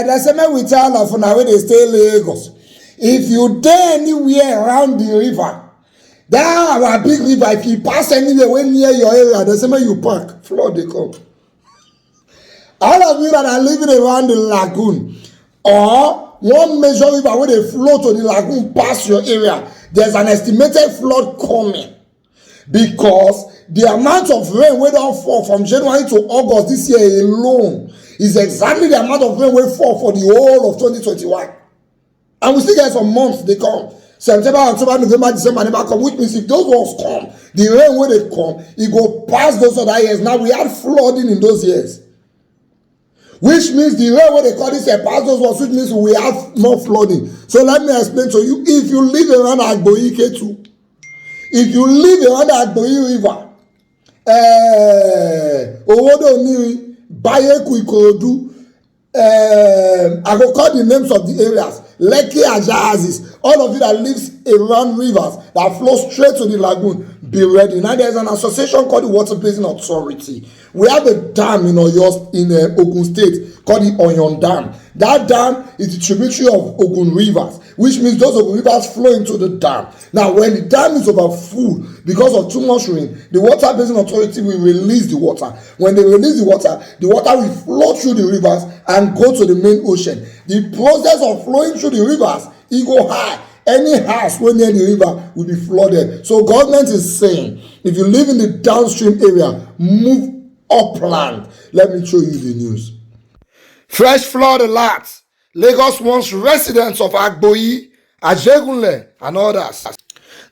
the same with all of una wey dey stay Lagos. If you dey anywhere around the river, that our big river, if you pass anywhere wey near your area, the same you park, flood dey come. All of you that are living around the lagoon or one major river wey dey flow to the lagoon pass your area, there's an estimated flood coming, because the amount of rain wey don fall from January to August this year alone is exactly the amount of rain wey fall for the whole of 2021. And we still get some months dey come. September, October, November, December never come, which means if those ones come, the rain wey dey come, e go pass those other years. Now we had flooding in those years, which means the rain wey dey call this year pass those ones, which means we have more flooding. So let me explain to you. If you live around Agboyi Ketu, if you live around the Agboyi River, Owodo Oniri, Bayeku, Ikorodu, I go call the names of the areas, Lekki, Ajah, all of you that lives around rivers that flow straight to the lagoon, be ready. Now there's an association called the Water Basin Authority. We have a dam in Oyo, in Ogun State, called the Oyon Dam. That dam is the tributary of Ogun Rivers, which means those Ogun Rivers flow into the dam. Now when the dam is over full because of too much rain, the Water Basin Authority will release the water. When they release the water will flow through the rivers and go to the main ocean. The process of flowing through the rivers, it go high. Any house wey near the river will be flooded. So government is saying, if you live in the downstream area, move upland. Let me show you the news. Fresh flood alert. Lagos warns residents of Agboyi, Ajegunle and others.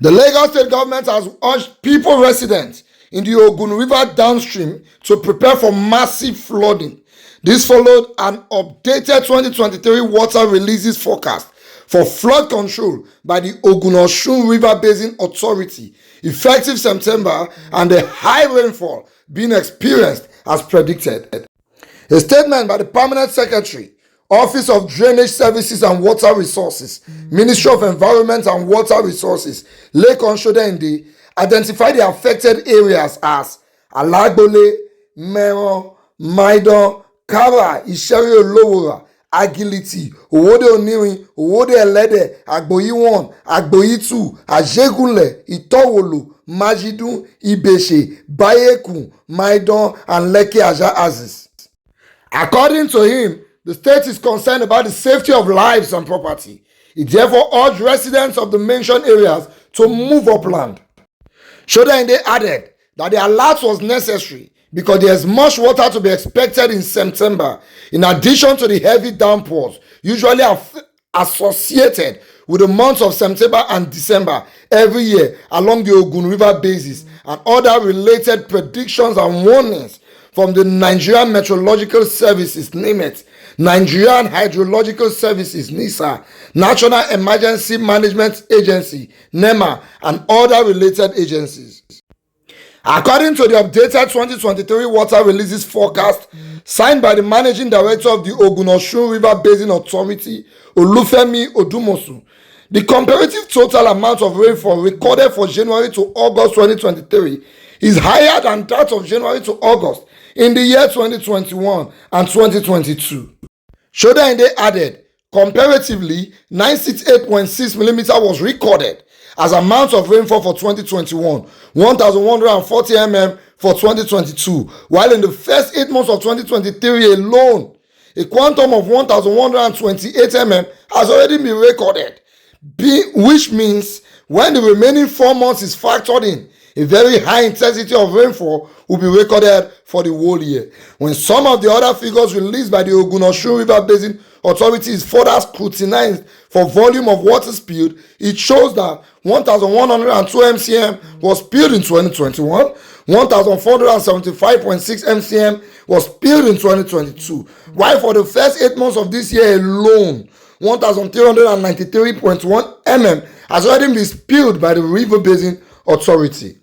The Lagos state government has urged people residents in the Ogun River downstream to prepare for massive flooding. This followed an updated 2023 water releases forecast for flood control by the Ogun-Osun River Basin Authority, effective September, and the high rainfall being experienced as predicted. A statement by the Permanent Secretary, Office of Drainage Services and Water Resources, Ministry of Environment and Water Resources, Lekan Sodende, identified the affected areas as Alagbole, Mero, Maidan, Kara, Isheri Olowora, Agility, Owode Oniri, Owode Elede, Agboyi 1, Agboyi 2, Ajegunle, Itowolo, Majidun, Ibeshe, Bayeku, Maidan, and Lekki Ajah. According to him, the state is concerned about the safety of lives and property. It therefore urged residents of the mentioned areas to move upland. Sodende added that the alert was necessary because there is much water to be expected in September, in addition to the heavy downpours usually associated with the months of September and December every year along the Ogun River bases, and other related predictions and warnings from the Nigerian Meteorological Services, NIMET, Nigerian Hydrological Services, NISA, National Emergency Management Agency, NEMA, and other related agencies. According to the updated 2023 water releases forecast signed by the Managing Director of the Ogun-Osun River Basin Authority, Olufemi Odumosu, the comparative total amount of rainfall recorded for January to August 2023 is higher than that of January to August in the year 2021 and 2022. Sodende added, comparatively, 968.6 mm was recorded as amount of rainfall for 2021, 1,140 mm for 2022, while in the first 8 months of 2023 alone, a quantum of 1,128 mm has already been recorded, which means when the remaining 4 months is factored in, a very high intensity of rainfall will be recorded for the whole year. When some of the other figures released by the Ogun-Osun River Basin Authority is further scrutinized for volume of water spilled, it shows that 1,102 MCM was spilled in 2021, 1,475.6 MCM was spilled in 2022, while for the first 8 months of this year alone, 1,393.1 mm has already been spilled by the River Basin Authority.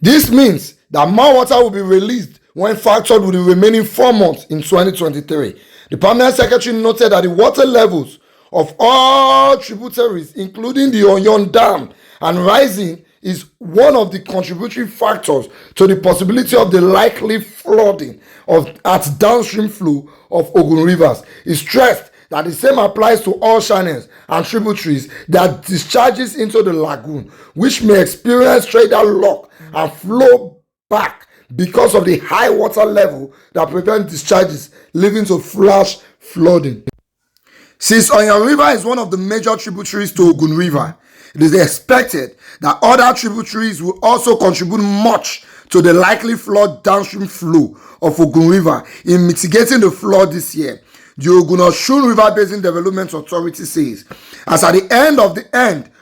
This means that more water will be released when factored with the remaining 4 months in 2023. The Permanent Secretary noted that the water levels of all tributaries, including the Oyon Dam and rising, is one of the contributory factors to the possibility of the likely flooding at downstream flow of Ogun rivers. He stressed that the same applies to all channels and tributaries that discharges into the lagoon, which may experience tidal lock and flow back because of the high water level that prevents discharges, leading to flash flooding. Since Oyan River is one of the major tributaries to Ogun River, it is expected that other tributaries will also contribute much to the likely flood downstream flow of Ogun River in mitigating the flood this year. The Ogun-Osun River Basin Development Authority says, as at the end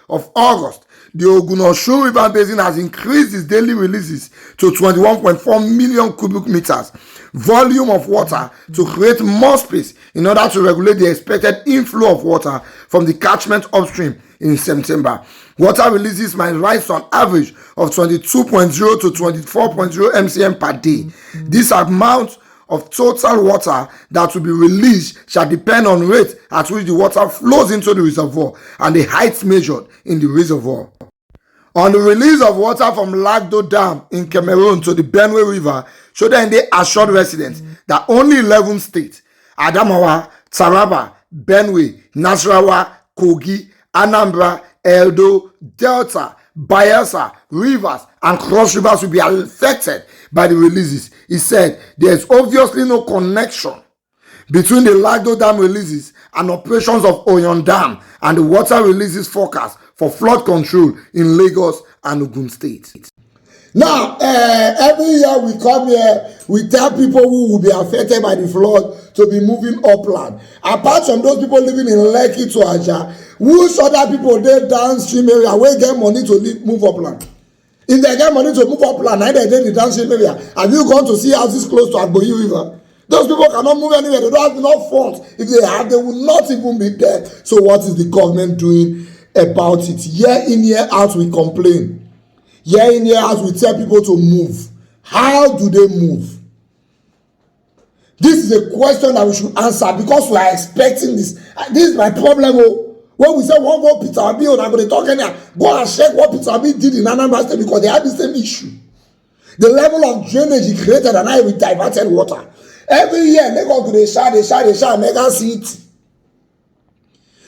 of August, the Ogun-Osun River Basin has increased its daily releases to 21.4 million cubic meters volume of water to create more space in order to regulate the expected inflow of water from the catchment upstream in September. Water releases might rise to an average of 22.0 to 24.0 MCM per day. This amount of total water that will be released shall depend on rate at which the water flows into the reservoir and the height measured in the reservoir. On the release of water from Lagdo Dam in Cameroon to the Benue River, Sodende assured residents that only 11 states, Adamawa, Taraba, Benue, Nasarawa, Kogi, Anambra, Edo, Delta, Bayelsa, Rivers, and Cross Rivers will be affected by the releases. He said there is obviously no connection between the Lagdo Dam releases and operations of Oyon Dam and the water releases forecast for flood control in Lagos and Ogun State. Now, every year we come here, we tell people who will be affected by the flood to be moving upland. Apart from those people living in Lekki to Aja, which other people dey downstream area wey get money to move upland? If they get money to move upland, na they dey the downstream area. Have you gone to see houses close to Agboyi River? Those people cannot move anywhere. They don't have enough funds. If they have, they will not even be there. So what is the government doing about it? Year in, year out, we complain. Year in, year out, we tell people to move. How do they move? This is a question that we should answer because we are expecting this. This is my problem. When we say one go Peter Obi, I'm going to talk anyhow. Go and check what Peter Obi did in Anambra State because they had the same issue. The level of drainage he created and how we diverted water. Every year, they go to the share, mega city.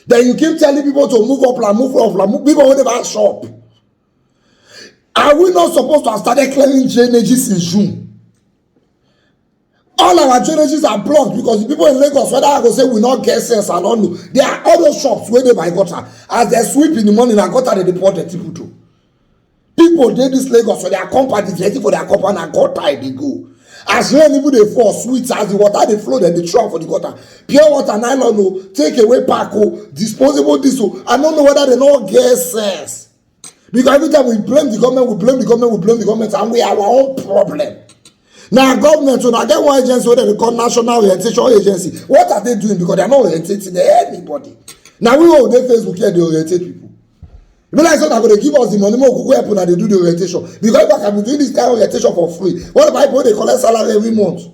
Then you keep telling people to move upland. People will never shop. Are we not supposed to have started clearing drainages in June? All our drainages are blocked because the people in Lagos, whether I go say we not get sense, I don't know. There are other shops where they buy gutter. As they sweep in the morning, and gutter they deport the people to. People dey this Lagos, so their company ready for their company and gutter they go. As rain even dey fall, sweet as the water they flow, then they throw for the gutter. Pure water, nylon, take away pack, disposable this. I don't know whether they not get sense. Because every time we blame the government, and we have our own problem. Now, government, when I get one agency, what they call National Orientation Agency, what are they doing? Because they are not orientating anybody. Now, we all dey Facebook here, they orientate people. You know, like so they're going to give us the money, more go help and they do the orientation. Because if I can be doing this kind of orientation for free, what about people they collect salary every month?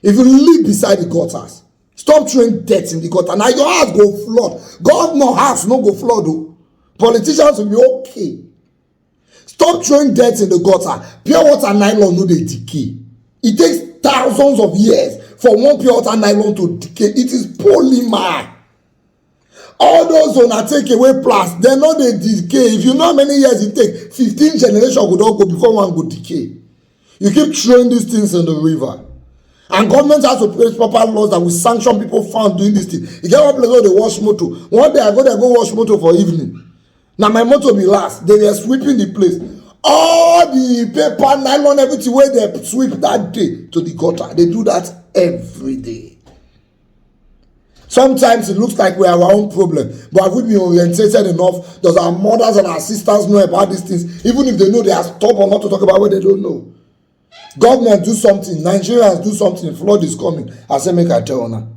If you live beside the gutters, stop throwing dirt in the gutter. Now your house go flood. Governor house no go flood though. Politicians will be okay. Stop throwing dirt in the gutter. Pure water nylon no dey decay. It takes thousands of years for one pure water nylon to decay. It is polymer. All those on a take away plastic, they know they decay. If you know how many years it takes, 15 generations would all go before one go decay. You keep throwing these things in the river. And government has to place proper laws that will sanction people found doing this thing. You get one place where they wash motor. One day I go there, go wash motor for evening. Now my motor be last. They were sweeping the place. All the paper, nylon, everything where they sweep that day to the gutter. They do that every day. Sometimes it looks like we have our own problem. But have we been orientated enough? Does our mothers and our sisters know about these things? Even if they know, they are stubborn not to talk about what they don't know. Government do something. Nigerians do something. Flood is coming. I say make I tell you now.